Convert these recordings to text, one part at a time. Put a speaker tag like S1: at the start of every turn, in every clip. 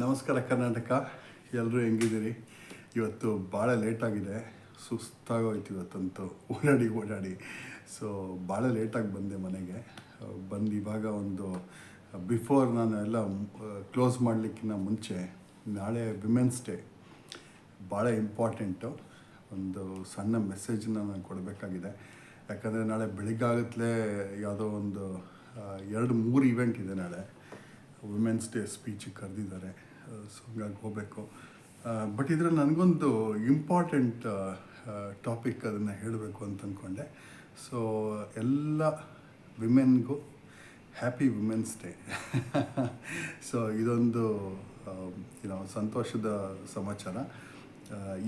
S1: ನಮಸ್ಕಾರ ಕರ್ನಾಟಕ, ಎಲ್ಲರೂ ಹೆಂಗಿದ್ದೀರಿ? ಇವತ್ತು ಭಾಳ ಲೇಟಾಗಿದೆ, ಸುಸ್ತಾಗೋಯ್ತು ಇವತ್ತಂತೂ ಓಡಾಡಿ. ಸೊ ಭಾಳ ಲೇಟಾಗಿ ಬಂದೆ ಮನೆಗೆ. ಬಂದು ಇವಾಗ ಒಂದು ಬಿಫೋರ್ ನಾನು ಎಲ್ಲ ಕ್ಲೋಸ್ ಮಾಡಲಿಕ್ಕಿಂತ ಮುಂಚೆ ನಾಳೆ ವಿಮೆನ್ಸ್ ಡೇ, ಭಾಳ ಇಂಪಾರ್ಟೆಂಟು. ಒಂದು ಸಣ್ಣ ಮೆಸೇಜನ್ನ ನಾನು ಕೊಡಬೇಕಾಗಿದೆ. ಯಾಕಂದರೆ ನಾಳೆ ಬೆಳಿಗ್ಗಾಗತ್ತಲೇ ಯಾವುದೋ ಒಂದು 2-3 ಇವೆಂಟ್ ಇದೆ. ನಾಳೆ ವುಮೆನ್ಸ್ ಡೇ ಸ್ಪೀಚಿಗೆ ಕರೆದಿದ್ದಾರೆ. ಸೊ ಹಂಗಾಗಿ ಹೋಗಬೇಕು. ಬಟ್ ಇದರಲ್ಲಿ ನನಗೊಂದು ಇಂಪಾರ್ಟೆಂಟ್ ಟಾಪಿಕ್ ಅದನ್ನು ಹೇಳಬೇಕು ಅಂತ ಅಂದ್ಕೊಂಡೆ. ಸೊ ಎಲ್ಲ ವಿಮೆನ್ಗೂ ಹ್ಯಾಪಿ ವುಮೆನ್ಸ್ ಡೇ. ಸೊ ಇದೊಂದು ಸಂತೋಷದ ಸಮಾಚಾರ.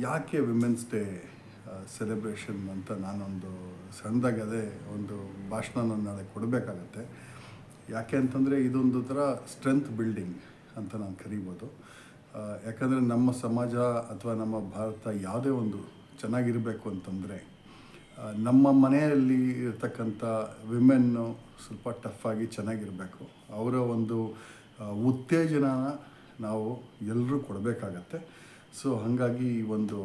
S1: ಯಾಕೆ ವಿಮೆನ್ಸ್ ಡೇ ಸೆಲೆಬ್ರೇಷನ್ ಅಂತ ನಾನೊಂದು ಸಣ್ಣದಾಗಿ ಅದೇ ಒಂದು ಭಾಷಣ ನಾನು ನಾಳೆ ಕೊಡಬೇಕಾಗತ್ತೆ. ಯಾಕೆ ಅಂತಂದರೆ ಇದೊಂದು ಥರ ಸ್ಟ್ರೆಂತ್ ಬಿಲ್ಡಿಂಗ್ ಅಂತ ನಾನು ಕರಿಬೋದು. ಯಾಕಂದರೆ ನಮ್ಮ ಸಮಾಜ ಅಥವಾ ನಮ್ಮ ಭಾರತ ಯಾವುದೇ ಒಂದು ಚೆನ್ನಾಗಿರಬೇಕು ಅಂತಂದರೆ ನಮ್ಮ ಮನೆಯಲ್ಲಿ ಇರ್ತಕ್ಕಂಥ ವಿಮೆನ್ನು ಸ್ವಲ್ಪ ಟಫಾಗಿ ಚೆನ್ನಾಗಿರಬೇಕು. ಅವರ ಒಂದು ಉತ್ತೇಜನನ ನಾವು ಎಲ್ಲರೂ ಕೊಡಬೇಕಾಗತ್ತೆ. ಸೊ ಹಾಗಾಗಿ ಈ ಒಂದು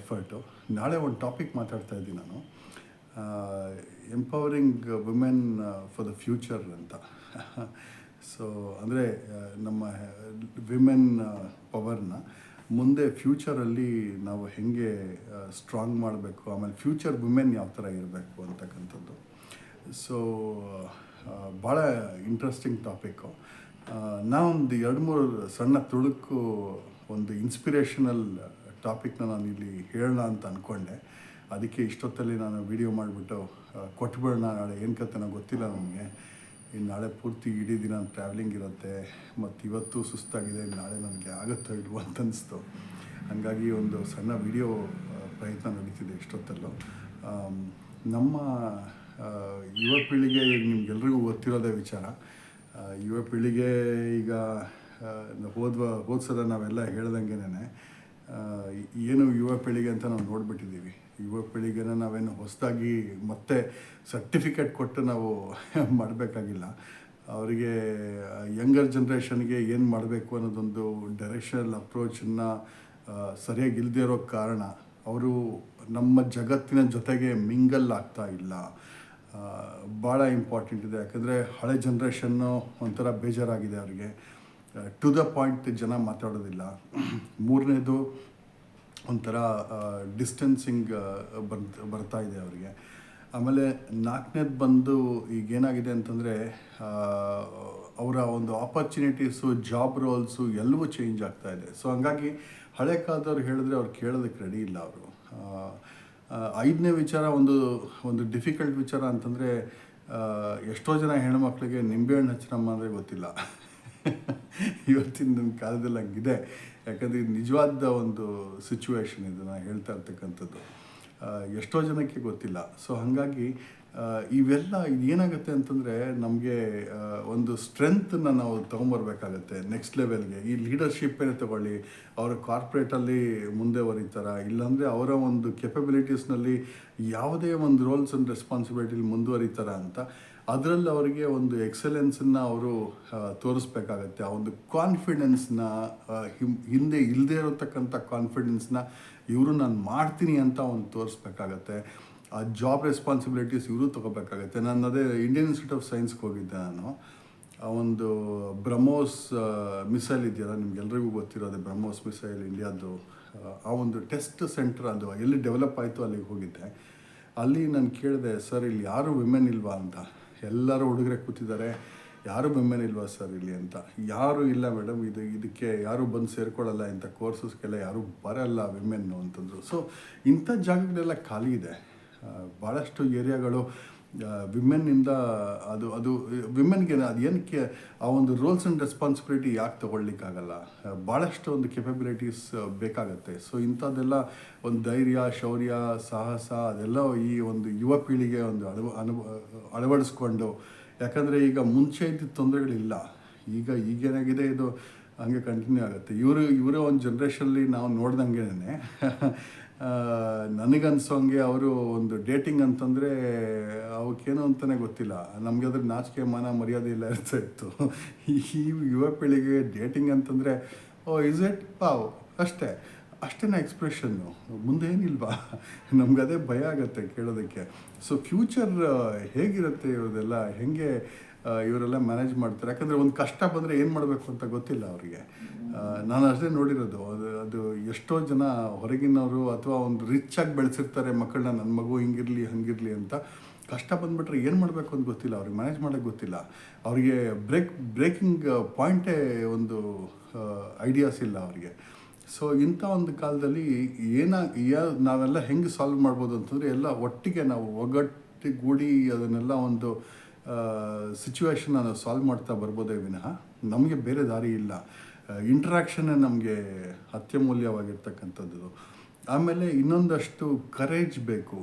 S1: ಎಫರ್ಟು. ನಾಳೆ ಒಂದು ಟಾಪಿಕ್ ಮಾತಾಡ್ತಾ ಇದ್ದೀನಿ ನಾನು, empowering women for the future ಅಂತ. ಸೊ ಅಂದರೆ ನಮ್ಮ ವಿಮೆನ್ ಪವರ್ನ ಮುಂದೆ ಫ್ಯೂಚರಲ್ಲಿ ನಾವು ಹೇಗೆ ಸ್ಟ್ರಾಂಗ್ ಮಾಡಬೇಕು, ಆಮೇಲೆ ಫ್ಯೂಚರ್ ವುಮೆನ್ ಯಾವ ಥರ ಇರಬೇಕು ಅಂತಕ್ಕಂಥದ್ದು. ಸೊ ಭಾಳ ಇಂಟ್ರೆಸ್ಟಿಂಗ್ ಟಾಪಿಕ್ಕು. ನಾನೊಂದು 2-3 ಸಣ್ಣ ತುಳುಕು ಒಂದು ಇನ್ಸ್ಪಿರೇಷನಲ್ ಟಾಪಿಕ್ನ ನಾನು ಇಲ್ಲಿ ಹೇಳೋಣ ಅಂತ ಅಂದ್ಕೊಂಡೆ. ಅದಕ್ಕೆ ಇಷ್ಟೊತ್ತಲ್ಲಿ ನಾನು ವಿಡಿಯೋ ಮಾಡಿಬಿಟ್ಟು ಕೊಟ್ಬಿಡೋಣ. ನಾಳೆ ಏನು ಕತೆನೋ ಗೊತ್ತಿಲ್ಲ ನನಗೆ. ಇನ್ನು ನಾಳೆ ಪೂರ್ತಿ ಇಡೀ ದಿನ ಟ್ರಾವೆಲಿಂಗ್ ಇರುತ್ತೆ, ಮತ್ತು ಇವತ್ತು ಸುಸ್ತಾಗಿದೆ, ನಾಳೆ ನನಗೆ ಆಗುತ್ತೋ ಇಲ್ವೋ ಅಂತ ಅನಿಸ್ತು. ಹಾಗಾಗಿ ಒಂದು ಸಣ್ಣ ವಿಡಿಯೋ ಪ್ರಯತ್ನ ನಡೀತಿದೆ ಇಷ್ಟೊತ್ತಲ್ಲೂ. ನಮ್ಮ ಯುವ ಪೀಳಿಗೆ ಈಗ ನಿಮ್ಗೆಲ್ರಿಗೂ ಗೊತ್ತಿರೋದೇ ವಿಚಾರ. ಯುವ ಪೀಳಿಗೆ ಈಗ ಹೋದ ಸಲ ನಾವೆಲ್ಲ ಹೇಳ್ದಂಗೆನೇ ಏನು ಯುವ ಪೀಳಿಗೆ ಅಂತ ನಾವು ನೋಡಿಬಿಟ್ಟಿದ್ದೀವಿ. ಯುವ ಪೀಳಿಗೆನ ನಾವೇನು ಹೊಸದಾಗಿ ಮತ್ತೆ ಸರ್ಟಿಫಿಕೇಟ್ ಕೊಟ್ಟು ನಾವು ಮಾಡಬೇಕಾಗಿಲ್ಲ. ಅವರಿಗೆ ಯಂಗರ್ ಜನ್ರೇಷನ್ಗೆ ಏನು ಮಾಡಬೇಕು ಅನ್ನೋದೊಂದು ಡೈರೆಕ್ಷನಲ್ ಅಪ್ರೋಚನ್ನು ಸರಿಯಾಗಿ ಇಲ್ಲದೇ ಇರೋ ಕಾರಣ ಅವರು ನಮ್ಮ ಜಗತ್ತಿನ ಜೊತೆಗೆ ಮಿಂಗಲ್ ಆಗ್ತಾ ಇಲ್ಲ. ಭಾಳ ಇಂಪಾರ್ಟೆಂಟ್ ಇದೆ. ಯಾಕಂದರೆ ಹಳೆ ಜನ್ರೇಷನ್ನು ಒಂಥರ ಬೇಜಾರಾಗಿದೆ ಅವರಿಗೆ. ಟು ದ ಪಾಯಿಂಟ್ ಜನ ಮಾತಾಡೋದಿಲ್ಲ. ಮೂರನೇದು ಒಂಥರ ಡಿಸ್ಟೆನ್ಸಿಂಗ್ ಬರ್ತಾ ಇದೆ ಅವರಿಗೆ. ಆಮೇಲೆ 4ನೇದು ಬಂದು ಈಗೇನಾಗಿದೆ ಅಂತಂದರೆ ಅವರ ಒಂದು ಆಪರ್ಚುನಿಟೀಸು, ಜಾಬ್ ರೋಲ್ಸು ಎಲ್ಲವೂ ಚೇಂಜ್ ಆಗ್ತಾ ಇದೆ. ಸೊ ಹಂಗಾಗಿ ಹಳೆ ಕಾಲದವ್ರು ಹೇಳಿದ್ರೆ ಅವ್ರು ಕೇಳೋದಕ್ಕೆ ರೆಡಿ ಇಲ್ಲ ಅವರು. 5ನೇ ವಿಚಾರ ಒಂದು ಡಿಫಿಕಲ್ಟ್ ವಿಚಾರ ಅಂತಂದರೆ ಎಷ್ಟೋ ಜನ ಹೆಣ್ಮಕ್ಳಿಗೆ ನಿಂಬೆಹಣ್ಣು ಹಚ್ಚರಮ್ಮ ಅಂದರೆ ಗೊತ್ತಿಲ್ಲ. ಇವತ್ತಿನ ಕಾಲದಲ್ಲಿ ಹಂಗಿದೆ. ಯಾಕಂದರೆ ಇದು ನಿಜವಾದ ಒಂದು ಸಿಚುವೇಶನ್, ಇದು ನಾನು ಹೇಳ್ತಾ ಇರ್ತಕ್ಕಂಥದ್ದು. ಎಷ್ಟೋ ಜನಕ್ಕೆ ಗೊತ್ತಿಲ್ಲ. ಸೊ ಹಾಗಾಗಿ ಇವೆಲ್ಲ ಏನಾಗುತ್ತೆ ಅಂತಂದರೆ ನಮಗೆ ಒಂದು ಸ್ಟ್ರೆಂತನ್ನ ನಾವು ತೊಗೊಂಬರ್ಬೇಕಾಗತ್ತೆ ನೆಕ್ಸ್ಟ್ ಲೆವೆಲ್ಗೆ. ಈ ಲೀಡರ್ಶಿಪ್ಪೇ ತಗೊಳ್ಳಿ, ಅವರು ಕಾರ್ಪೊರೇಟಲ್ಲಿ ಮುಂದೆ ಹೊರಿತಾರ, ಇಲ್ಲಾಂದರೆ ಅವರ ಒಂದು ಕೆಪಬಿಲಿಟೀಸ್ನಲ್ಲಿ ಯಾವುದೇ ಒಂದು ರೋಲ್ಸ್ ಆ್ಯಂಡ್ ರೆಸ್ಪಾನ್ಸಿಬಿಲಿಟಿಲಿ ಮುಂದುವರಿತಾರ ಅಂತ ಅದರಲ್ಲಿ ಅವರಿಗೆ ಒಂದು ಎಕ್ಸಲೆನ್ಸನ್ನು ಅವರು ತೋರಿಸ್ಬೇಕಾಗತ್ತೆ. ಆ ಒಂದು ಕಾನ್ಫಿಡೆನ್ಸ್ನ, ಹಿಂದೆ ಇಲ್ಲದೇ ಇರತಕ್ಕಂಥ ಕಾನ್ಫಿಡೆನ್ಸ್ನ ಇವರು ನಾನು ಮಾಡ್ತೀನಿ ಅಂತ ಒಂದು ತೋರಿಸ್ಬೇಕಾಗತ್ತೆ. ಆ ಜಾಬ್ ರೆಸ್ಪಾನ್ಸಿಬಿಲಿಟೀಸ್ ಇವರು ತೊಗೋಬೇಕಾಗತ್ತೆ. ನಾನು ಅದೇ ಇಂಡಿಯನ್ ಇನ್ಸ್ಟಿಟ್ಯೂಟ್ ಆಫ್ ಸೈನ್ಸ್ಗೆ ಹೋಗಿದ್ದೆ ನಾನು. ಆ ಒಂದು ಬ್ರಹ್ಮೋಸ್ ಮಿಸೈಲ್ ಇದೆಯಲ್ಲ, ನಿಮ್ಗೆಲ್ರಿಗೂ ಗೊತ್ತಿರೋದೆ ಬ್ರಹ್ಮೋಸ್ ಮಿಸೈಲ್ ಇಂಡಿಯಾದ್ದು. ಆ ಒಂದು ಟೆಸ್ಟ್ ಸೆಂಟರ್ ಅದು ಎಲ್ಲಿ ಡೆವಲಪ್ ಆಯಿತು ಅಲ್ಲಿಗೆ ಹೋಗಿದ್ದೆ. ಅಲ್ಲಿ ನಾನು ಕೇಳಿದೆ, ಸರ್ ಇಲ್ಲಿ ಯಾರೂ ವಿಮೆನ್ ಇಲ್ವಾ ಅಂತ. ಎಲ್ಲರೂ ಹುಡುಗರೇ ಕೂತಿದ್ದಾರೆ, ಯಾರೂ ವಿಮೆನ್ ಇಲ್ವಾ ಸರ್ ಇಲ್ಲಿ ಅಂತ. ಯಾರೂ ಇಲ್ಲ ಮೇಡಮ್, ಇದಕ್ಕೆ ಯಾರೂ ಬಂದು ಸೇರ್ಕೊಳ್ಳಲ್ಲ, ಇಂಥ ಕೋರ್ಸಸ್ಗೆಲ್ಲ ಯಾರೂ ಬರಲ್ಲ ವಿಮೆನ್ನು ಅಂತಂದರು. ಸೊ ಇಂಥ ಜಾಗಗಳೆಲ್ಲ ಖಾಲಿ ಇದೆ. ಭಾಳಷ್ಟು ಏರಿಯಾಗಳು ವಿಮೆನ್ನಿಂದ ಅದು ವಿಮೆನ್ಗೆ ಅದು ಏನಕ್ಕೆ ಆ ಒಂದು ರೋಲ್ಸ್ ಆ್ಯಂಡ್ ರೆಸ್ಪಾನ್ಸಿಬಿಲಿಟಿ ಯಾಕೆ ತೊಗೊಳ್ಲಿಕ್ಕಾಗಲ್ಲ? ಭಾಳಷ್ಟು ಒಂದು ಕೆಪಬಿಲಿಟೀಸ್ ಬೇಕಾಗತ್ತೆ. ಸೊ ಇಂಥದ್ದೆಲ್ಲ ಒಂದು ಧೈರ್ಯ, ಶೌರ್ಯ, ಸಾಹಸ ಅದೆಲ್ಲ ಈ ಒಂದು ಯುವ ಪೀಳಿಗೆ ಒಂದು ಅಳವಡಿಸ್ಕೊಂಡು, ಯಾಕಂದರೆ ಈಗ ಮುಂಚೆ ಇದ್ದ ತೊಂದರೆಗಳಿಲ್ಲ. ಈಗೇನಾಗಿದೆ ಇದು ಹಂಗೆ ಕಂಟಿನ್ಯೂ ಆಗುತ್ತೆ. ಇವರೇ ಒಂದು ಜನ್ರೇಷನಲ್ಲಿ ನಾವು ನೋಡ್ದಂಗೆನೇ ನನಗನ್ಸೋಂಗೆ ಅವರು ಒಂದು ಡೇಟಿಂಗ್ ಅಂತಂದರೆ ಅವಕ್ಕೇನು ಅಂತಲೇ ಗೊತ್ತಿಲ್ಲ. ನಮಗೆ ಅದ್ರ ನಾಚಿಕೆ ಮಾನ ಮರ್ಯಾದೆ ಇಲ್ಲ ಇರ್ತಾ ಇತ್ತು. ಈ ಯುವ ಪೀಳಿಗೆ ಡೇಟಿಂಗ್ ಅಂತಂದರೆ ಓ ಇಸ್ ಇಟ್ ಪಾವ್ ಅಷ್ಟೇ ಅಷ್ಟೇನ ಎಕ್ಸ್ಪ್ರೆಷನ್ನು, ಮುಂದೆ ಏನಿಲ್ವಾ? ನಮ್ಗೆ ಅದೇ ಭಯ ಆಗುತ್ತೆ ಕೇಳೋದಕ್ಕೆ. ಸೊ ಫ್ಯೂಚರ್ ಹೇಗಿರುತ್ತೆ ಇವ್ರದೆಲ್ಲ, ಹೇಗೆ ಇವರೆಲ್ಲ ಮ್ಯಾನೇಜ್ ಮಾಡ್ತಾರೆ? ಯಾಕಂದರೆ ಒಂದು ಕಷ್ಟ ಬಂದರೆ ಏನು ಮಾಡಬೇಕು ಅಂತ ಗೊತ್ತಿಲ್ಲ ಅವರಿಗೆ. ನಾನು ಅಷ್ಟೇ ನೋಡಿರೋದು. ಅದು ಎಷ್ಟೋ ಜನ ಹೊರಗಿನವರು ಅಥವಾ ಒಂದು ರಿಚ್ ಆಗಿ ಬೆಳೆಸಿರ್ತಾರೆ ಮಕ್ಕಳನ್ನ, ನನ್ನ ಮಗು ಹಿಂಗಿರಲಿ ಹಂಗಿರಲಿ ಅಂತ. ಕಷ್ಟ ಬಂದುಬಿಟ್ರೆ ಏನು ಮಾಡಬೇಕು ಅಂತ ಗೊತ್ತಿಲ್ಲ ಅವ್ರಿಗೆ, ಮ್ಯಾನೇಜ್ ಮಾಡೋಕ್ಕೆ ಗೊತ್ತಿಲ್ಲ ಅವರಿಗೆ. ಬ್ರೇಕಿಂಗ್ ಪಾಯಿಂಟೇ ಒಂದು ಐಡಿಯಾಸ್ ಇಲ್ಲ ಅವರಿಗೆ. ಸೊ ಇಂಥ ಒಂದು ಕಾಲದಲ್ಲಿ ನಾವೆಲ್ಲ ಹೆಂಗೆ ಸಾಲ್ವ್ ಮಾಡ್ಬೋದು ಅಂತಂದರೆ, ಎಲ್ಲ ಒಟ್ಟಿಗೆ ನಾವು ಒಗ್ಗಟ್ಟಿಗೂಡಿ ಅದನ್ನೆಲ್ಲ ಒಂದು ಸಿಚುವೇಶನ್ನ ಸಾಲ್ವ್ ಮಾಡ್ತಾ ಬರ್ಬೋದೇ ವಿನಃ ನಮಗೆ ಬೇರೆ ದಾರಿ ಇಲ್ಲ. ಇಂಟ್ರ್ಯಾಕ್ಷನ್ನೇ ನಮಗೆ ಅತ್ಯಮೂಲ್ಯವಾಗಿರ್ತಕ್ಕಂಥದ್ದು. ಆಮೇಲೆ ಇನ್ನೊಂದಷ್ಟು ಕರೇಜ್ ಬೇಕು.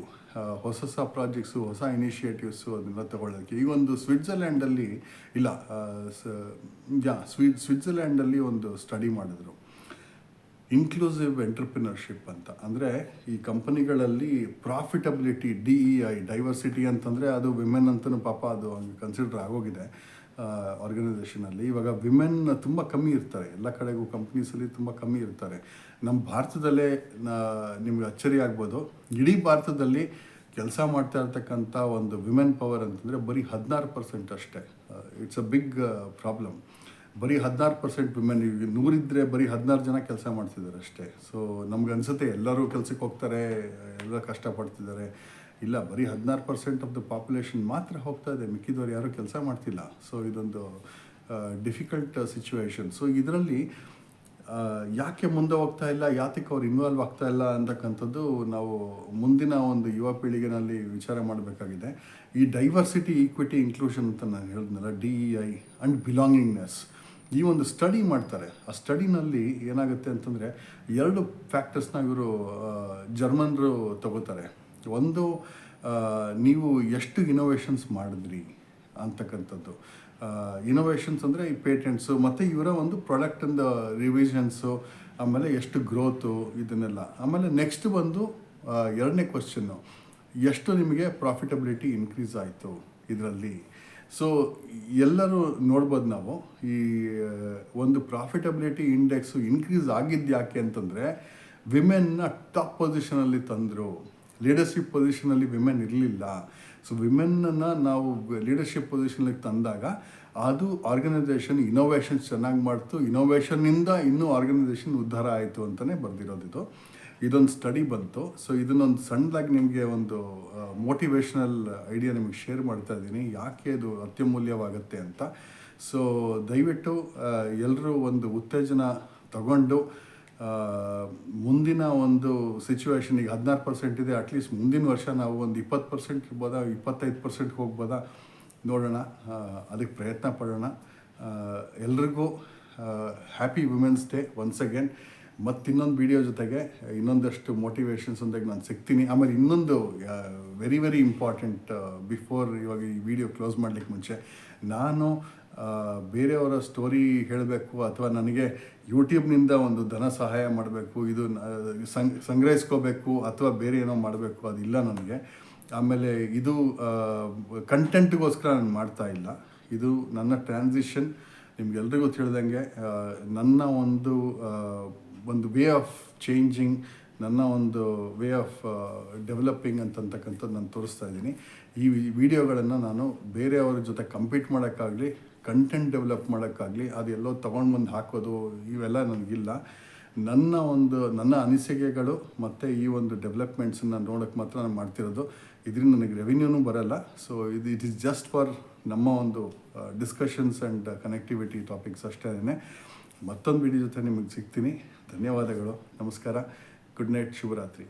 S1: ಹೊಸ ಪ್ರಾಜೆಕ್ಟ್ಸು, ಹೊಸ ಇನಿಷಿಯೇಟಿವ್ಸು ಅದನ್ನೆಲ್ಲ ತೊಗೊಳ್ಳೋಕ್ಕೆ. ಈಗ ಒಂದು ಸ್ವಿಟ್ಜರ್ಲ್ಯಾಂಡಲ್ಲಿ ಸ್ವಿಟ್ಜರ್ಲ್ಯಾಂಡಲ್ಲಿ ಒಂದು ಸ್ಟಡಿ ಮಾಡಿದ್ರು, ಇನ್ಕ್ಲೂಸಿವ್ ಎಂಟರ್ಪ್ರಿನರ್ಶಿಪ್ ಅಂತ. ಅಂದರೆ ಈ ಕಂಪನಿಗಳಲ್ಲಿ ಪ್ರಾಫಿಟಬಿಲಿಟಿ, DEI, ಡೈವರ್ಸಿಟಿ ಅಂತಂದರೆ ಅದು ವಿಮೆನ್ ಅಂತಲೂ ಪಾಪ ಅದು ಕನ್ಸಿಡರ್ ಆಗೋಗಿದೆ ಆರ್ಗನೈಸೇಷನಲ್ಲಿ. ಇವಾಗ ವಿಮೆನ್ ತುಂಬ ಕಮ್ಮಿ ಇರ್ತಾರೆ, ಎಲ್ಲ ಕಡೆಗೂ ಕಂಪ್ನೀಸಲ್ಲಿ ತುಂಬ ಕಮ್ಮಿ ಇರ್ತಾರೆ. ನಮ್ಮ ಭಾರತದಲ್ಲೇ ನಿಮ್ಗೆ ಅಚ್ಚರಿ ಆಗ್ಬೋದು, ಇಡೀ ಭಾರತದಲ್ಲಿ ಕೆಲಸ ಮಾಡ್ತಾ ಇರ್ತಕ್ಕಂಥ ಒಂದು ವಿಮೆನ್ ಪವರ್ ಅಂತಂದರೆ ಬರೀ 16% ಅಷ್ಟೇ. It's a big problem. ಬರೀ 16% ವಿಮೆನ್. ಈಗ 100 ಇದ್ದರೆ ಬರೀ 16 ಜನ ಕೆಲಸ ಮಾಡ್ತಿದ್ದಾರೆ ಅಷ್ಟೇ. ಸೊ ನಮ್ಗೆ ಅನಿಸುತ್ತೆ ಎಲ್ಲರೂ ಕೆಲಸಕ್ಕೆ ಹೋಗ್ತಾರೆ, ಎಲ್ಲ ಕಷ್ಟಪಡ್ತಿದ್ದಾರೆ. ಇಲ್ಲ, ಬರೀ 16% ಆಫ್ ದ ಪಾಪ್ಯುಲೇಷನ್ ಮಾತ್ರ ಹೋಗ್ತಾ ಇದೆ, ಮಿಕ್ಕಿದವ್ರು ಯಾರೂ ಕೆಲಸ ಮಾಡ್ತಿಲ್ಲ. ಸೊ ಇದೊಂದು ಡಿಫಿಕಲ್ಟ್ ಸಿಚುವೇಶನ್. ಸೊ ಇದರಲ್ಲಿ ಯಾಕೆ ಮುಂದೆ ಹೋಗ್ತಾ ಇಲ್ಲ, ಯಾತಕ್ಕೆ ಅವ್ರು ಇನ್ವಾಲ್ವ್ ಆಗ್ತಾ ಇಲ್ಲ ಅಂತಕ್ಕಂಥದ್ದು ನಾವು ಮುಂದಿನ ಒಂದು ಯುವ ಪೀಳಿಗೆನಲ್ಲಿ ವಿಚಾರ ಮಾಡಬೇಕಾಗಿದೆ. ಈ ಡೈವರ್ಸಿಟಿ, ಈಕ್ವಿಟಿ, ಇನ್ಕ್ಲೂಷನ್ ಅಂತ ನಾನು ಹೇಳಿದ್ನಲ್ಲ, DEI ಆ್ಯಂಡ್ ಬಿಲಾಂಗಿಂಗ್ನೆಸ್, ಈ ಒಂದು ಸ್ಟಡಿ ಮಾಡ್ತಾರೆ. ಆ ಸ್ಟಡಿನಲ್ಲಿ ಏನಾಗುತ್ತೆ ಅಂತಂದರೆ 2 ಫ್ಯಾಕ್ಟರ್ಸ್ನ ಇವರು ಜರ್ಮನ್ರು ತಗೋತಾರೆ. ಒಂದು, ನೀವು ಎಷ್ಟು ಇನೋವೇಷನ್ಸ್ ಮಾಡಿದ್ರಿ ಅಂತಕ್ಕಂಥದ್ದು. ಇನೋವೇಷನ್ಸ್ ಅಂದರೆ ಈ ಪೇಟೆಂಟ್ಸು ಮತ್ತು ಇವರ ಒಂದು ಪ್ರಾಡಕ್ಟಿಂದ ರಿವಿಷನ್ಸು, ಆಮೇಲೆ ಎಷ್ಟು ಗ್ರೋತು, ಇದನ್ನೆಲ್ಲ. ಆಮೇಲೆ ನೆಕ್ಸ್ಟ್ ಬಂದು 2ನೇ ಕ್ವಶನ್ನು, ಎಷ್ಟು ನಿಮಗೆ ಪ್ರಾಫಿಟಬಿಲಿಟಿ ಇನ್ಕ್ರೀಸ್ ಆಯಿತು ಇದರಲ್ಲಿ. ಸೊ ಎಲ್ಲರೂ ನೋಡ್ಬೋದು ನಾವು, ಈ ಒಂದು ಪ್ರಾಫಿಟಬಿಲಿಟಿ ಇಂಡೆಕ್ಸು ಇನ್ಕ್ರೀಸ್ ಆಗಿದ್ದು ಯಾಕೆ ಅಂತಂದರೆ ವಿಮೆನ್ನ ಟಾಪ್ ಪೊಸಿಷನಲ್ಲಿ ತಂದರು. ಲೀಡರ್ಶಿಪ್ ಪೊಸಿಷನಲ್ಲಿ ವಿಮೆನ್ ಇರಲಿಲ್ಲ. ಸೊ ವಿಮೆನ್ನನ್ನು ನಾವು ಲೀಡರ್ಶಿಪ್ ಪೊಸಿಷನ್ಗೆ ತಂದಾಗ ಅದು ಆರ್ಗನೈಸೇಷನ್ ಇನೋವೇಷನ್ಸ್ ಚೆನ್ನಾಗಿ ಮಾಡ್ತು. ಇನೋವೇಷನ್ನಿಂದ ಇನ್ನೂ ಆರ್ಗನೈಸೇಷನ್ ಉದ್ಧಾರ ಆಯಿತು ಅಂತಲೇ ಬರೆದಿರೋದಿದು. ಇದೊಂದು ಸ್ಟಡಿ ಬಂತು. ಸೊ ಇದನ್ನೊಂದು ಸಣ್ಣದಾಗಿ ನಿಮಗೆ ಒಂದು ಮೋಟಿವೇಶ್ನಲ್ ಐಡಿಯಾ ನಿಮಗೆ ಶೇರ್ ಮಾಡ್ತಾ ಇದ್ದೀನಿ, ಯಾಕೆ ಅದು ಅತ್ಯಮೂಲ್ಯವಾಗುತ್ತೆ ಅಂತ. ಸೊ ದಯವಿಟ್ಟು ಎಲ್ಲರೂ ಒಂದು ಉತ್ತೇಜನ ತಗೊಂಡು ಮುಂದಿನ ಒಂದು ಸಿಚುವೇಶನ್, ಈಗ 16% ಇದೆ, ಅಟ್ಲೀಸ್ಟ್ ಮುಂದಿನ ವರ್ಷ ನಾವು ಒಂದು 20% ಇರ್ಬೋದಾ, 25% ಹೋಗ್ಬೋದಾ ನೋಡೋಣ. ಅದಕ್ಕೆ ಪ್ರಯತ್ನ ಪಡೋಣ. ಎಲ್ರಿಗೂ happy women's day once again. ಮತ್ತಿನ್ನೊಂದು ವಿಡಿಯೋ ಜೊತೆಗೆ ಇನ್ನೊಂದಷ್ಟು ಮೋಟಿವೇಶನ್ಸ್ ಒಂದಾಗಿ ನಾನು ಸಿಗ್ತೀನಿ. ಆಮೇಲೆ ಇನ್ನೊಂದು ವೆರಿ ಇಂಪಾರ್ಟೆಂಟ್, ಬಿಫೋರ್ ಇವಾಗ ಈ ವಿಡಿಯೋ ಕ್ಲೋಸ್ ಮಾಡಲಿಕ್ಕೆ ಮುಂಚೆ, ನಾನು ಬೇರೆಯವರ ಸ್ಟೋರಿ ಹೇಳಬೇಕು ಅಥವಾ ನನಗೆ ಯೂಟ್ಯೂಬ್ನಿಂದ ಒಂದು ಧನ ಸಹಾಯ ಮಾಡಬೇಕು, ಇದು ಸಂಗ್ರಹಿಸ್ಕೋಬೇಕು ಅಥವಾ ಬೇರೆ ಏನೋ ಮಾಡಬೇಕು, ಅದಿಲ್ಲ ನನಗೆ. ಆಮೇಲೆ ಇದು ಕಂಟೆಂಟ್ಗೋಸ್ಕರ ನಾನು ಮಾಡ್ತಾ ಇಲ್ಲ. ಇದು ನನ್ನ ಟ್ರಾನ್ಸಿಷನ್. ನಿಮ್ಗೆಲ್ರಿಗೂ ತಿಳಿದಂಗೆ ನನ್ನ ಒಂದು ವೇ ಆಫ್ ಚೇಂಜಿಂಗ್, ನನ್ನ ಒಂದು ವೇ ಆಫ್ ಡೆವಲಪಿಂಗ್ ಅಂತಕ್ಕಂಥದ್ದು ನಾನು ತೋರಿಸ್ತಾ ಇದ್ದೀನಿ. ಈ ವಿಡಿಯೋಗಳನ್ನು ನಾನು ಬೇರೆಯವ್ರ ಜೊತೆ ಕಂಪೀಟ್ ಮಾಡೋಕ್ಕಾಗಲಿ, ಕಂಟೆಂಟ್ ಡೆವಲಪ್ ಮಾಡೋಕ್ಕಾಗಲಿ, ಅದೆಲ್ಲೋ ತೊಗೊಂಡು ಬಂದು ಹಾಕೋದು ಇವೆಲ್ಲ ನನಗಿಲ್ಲ. ನನ್ನ ಅನಿಸಿಕೆಗಳು ಮತ್ತು ಈ ಒಂದು ಡೆವಲಪ್ಮೆಂಟ್ಸನ್ನು ನೋಡೋಕ್ಕೆ ಮಾತ್ರ ನಾನು ಮಾಡ್ತಿರೋದು. ಇದರಿಂದ ನನಗೆ ರೆವಿನ್ಯೂನೂ ಬರೋಲ್ಲ. So it is just for ನಮ್ಮ ಒಂದು ಡಿಸ್ಕಷನ್ಸ್ ಆ್ಯಂಡ್ ಕನೆಕ್ಟಿವಿಟಿ ಟಾಪಿಕ್ಸ್ ಅಷ್ಟೇ. ಮತ್ತೊಂದು ವಿಡಿಯೋ ಜೊತೆ ನಿಮಗೆ ಸಿಗ್ತೀನಿ. ಧನ್ಯವಾದಗಳು. ನಮಸ್ಕಾರ. Good night. ಶುಭರಾತ್ರಿ.